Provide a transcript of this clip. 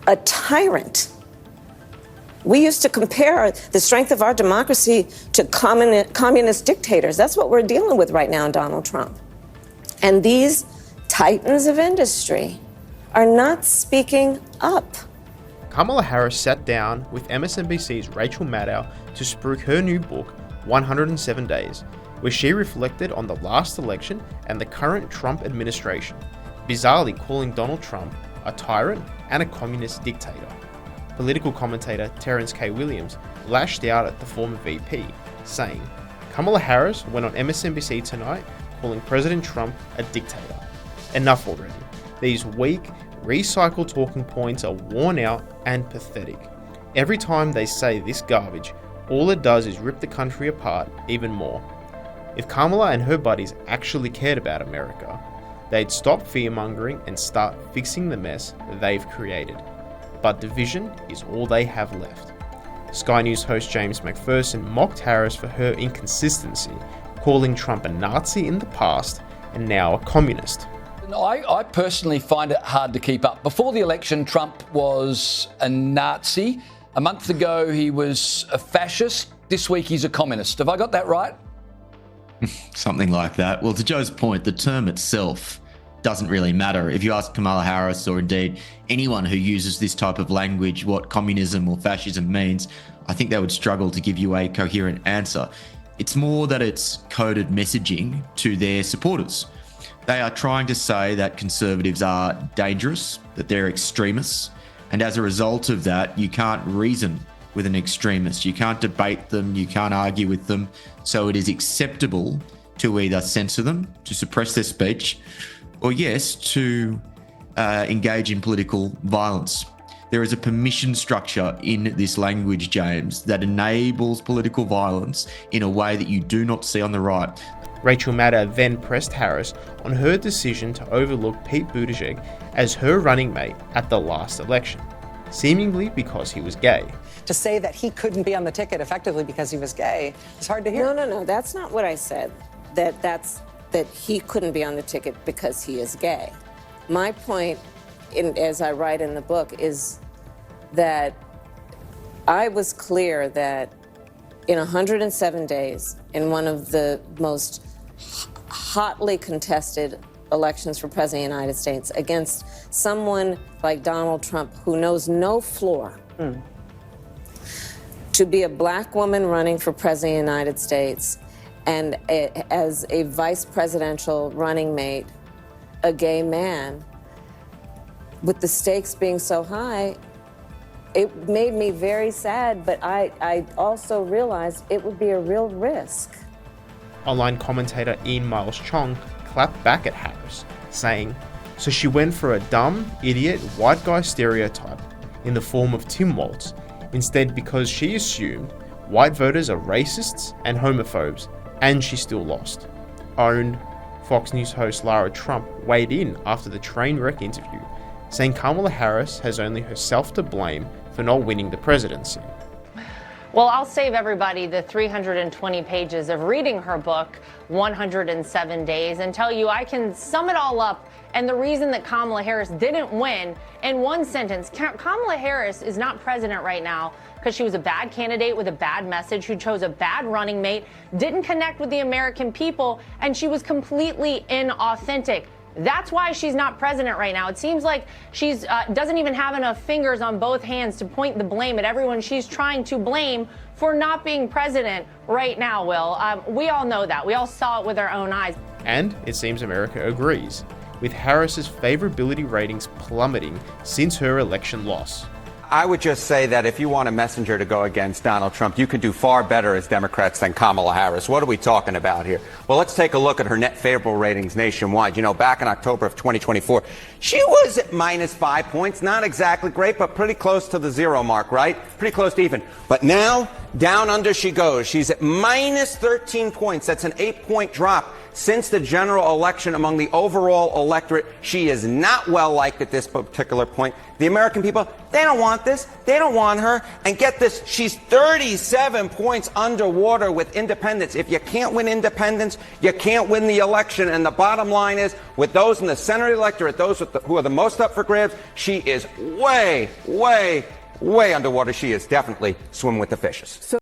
a tyrant. We used to compare the strength of our democracy to communist dictators. That's what we're dealing with right now in Donald Trump. And these titans of industry are not speaking up. Kamala Harris sat down with MSNBC's Rachel Maddow to spruik her new book, 107 Days, where she reflected on the last election and the current Trump administration, bizarrely calling Donald Trump a tyrant and a communist dictator. Political commentator Terrence K. Williams lashed out at the former VP, saying, Kamala Harris went on MSNBC tonight calling President Trump a dictator. Enough already. These weak, recycled talking points are worn out and pathetic. Every time they say this garbage, all it does is rip the country apart even more. If Kamala and her buddies actually cared about America, they'd stop fear-mongering and start fixing the mess they've created. But division is all they have left. Sky News host James McPherson mocked Harris for her inconsistency, calling Trump a Nazi in the past and now a communist. I personally find it hard to keep up. Before the election, Trump was a Nazi. A month ago, he was a fascist. This week, he's a communist. Have I got that right? Something like that. Well, to Joe's point, the term itself doesn't really matter. If you ask Kamala Harris or indeed anyone who uses this type of language what communism or fascism means, I think they would struggle to give you a coherent answer. It's more that it's coded messaging to their supporters. They are trying to say that conservatives are dangerous, that they're extremists, and as a result of that, you can't reason with an extremist. You can't debate them, you can't argue with them, so it is acceptable to either censor them, to suppress their speech, or yes, to engage in political violence. There is a permission structure in this language, James, that enables political violence in a way that you do not see on the right. Rachel Maddow then pressed Harris on her decision to overlook Pete Buttigieg as her running mate at the last election, seemingly because he was gay. To say that he couldn't be on the ticket effectively because he was gay is hard to hear. No, that's not what I said. That he couldn't be on the ticket because he is gay. My point, as I write in the book, is that I was clear that in 107 days, in one of the most hotly contested elections for President of the United States, against someone like Donald Trump who knows no floor, to be a black woman running for President of the United States and as a vice presidential running mate, a gay man, with the stakes being so high, it made me very sad, but I also realized it would be a real risk. Online commentator Ian Miles Chong clapped back at Harris, saying, so she went for a dumb, idiot, white guy stereotype in the form of Tim Walz, instead because she assumed white voters are racists and homophobes, and she still lost. Owned Fox News host Lara Trump weighed in after the train wreck interview, saying Kamala Harris has only herself to blame for not winning the presidency. Well, I'll save everybody the 320 pages of reading her book, 107 Days, and tell you I can sum it all up. And the reason that Kamala Harris didn't win in one sentence, Kamala Harris is not president right now because she was a bad candidate with a bad message, who chose a bad running mate, didn't connect with the American people, and she was completely inauthentic. That's why she's not president right now. It seems like she's doesn't even have enough fingers on both hands to point the blame at everyone she's trying to blame for not being president right now, Will. We all know that. We all saw it with our own eyes. And it seems America agrees, with Harris's favorability ratings plummeting since her election loss. I would just say that if you want a messenger to go against Donald Trump, you can do far better as Democrats than Kamala Harris. What are we talking about here? Well, let's take a look at her net favorable ratings nationwide. You know, back in October of 2024, she was at -5 points. Not exactly great, but pretty close to the zero mark, right? Pretty close to even. But now, down under she goes. She's at -13 points. That's an 8-point drop since the general election among the overall electorate. She is not well liked at this particular point. The American people, they don't want this. They don't want her. And get this, she's 37 points underwater with independents. If you can't win independents, you can't win the election. And the bottom line is, with those in the center electorate, those who are the most up for grabs, she is way, way, way underwater. She is definitely swimming with the fishes.